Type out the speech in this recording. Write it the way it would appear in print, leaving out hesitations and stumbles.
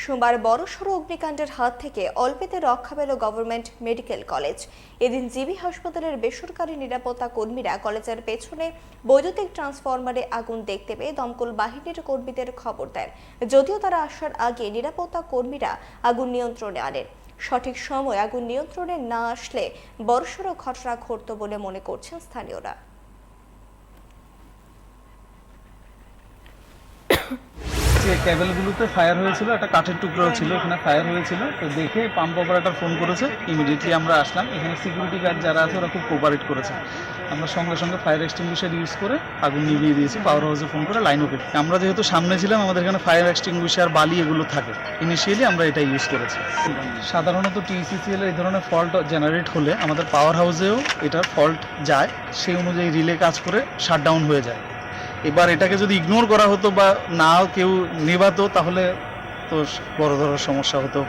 সোমবার বড়সড় অগ্নিকাণ্ডের হাত থেকে অল্পেতে রক্ষা পেল গভর্নমেন্ট মেডিকেল কলেজ। এদিন জিবি হাসপাতালের বেসরকারি নিরাপত্তা কর্মীরা কলেজের পেছনে বৈদ্যুতিক ট্রান্সফরমারে আগুন দেখতে পেয়ে দমকল বাহিনীর কর্মীদের খবর দেন। যদিও তারা আসার আগে নিরাপত্তা কর্মীরা আগুন নিয়ন্ত্রণে আনেন। সঠিক সময় আগুন নিয়ন্ত্রণে না আসলে বড়সড় ঘটনা ঘটত বলে মনে করছেন স্থানীয়রা। কেবলগুলোতে ফায়ার হয়েছিল, একটা কাঠের টুকরো ছিল, এখানে ফায়ার হয়েছিল। তো দেখে পাম্প অপারেটর ফোন করেছে, ইমিডিয়েটলি আমরা আসলাম। এখানে সিকিউরিটি গার্ড যারা আছে ওরা খুব কোঅপারেট করেছে। আমরা সঙ্গে সঙ্গে ফায়ার এক্সটিংগুইশার ইউজ করে আগুন নিভিয়ে দিয়েছি। পাওয়ার হাউসে ফোন করে লাইনও কেটে। আমরা যেহেতু সামনে ছিলাম, আমাদের এখানে ফায়ার এক্সটিংগুইশার বালি এগুলো থাকে, ইনিশিয়ালি আমরা এটা ইউজ করেছি। সাধারণত টিসিসিএল এই ধরনের ফল্ট জেনারেট হলে আমাদের পাওয়ার হাউসেও এটার ফল্ট যায়, সেই অনুযায়ী রিলে কাজ করে শাটডাউন হয়ে যায়। এবার এটাকে যদি ইগনোর করা হতো বা নাও কেউ নেভাতো তাহলে তো বড় ধরনের সমস্যা হতো।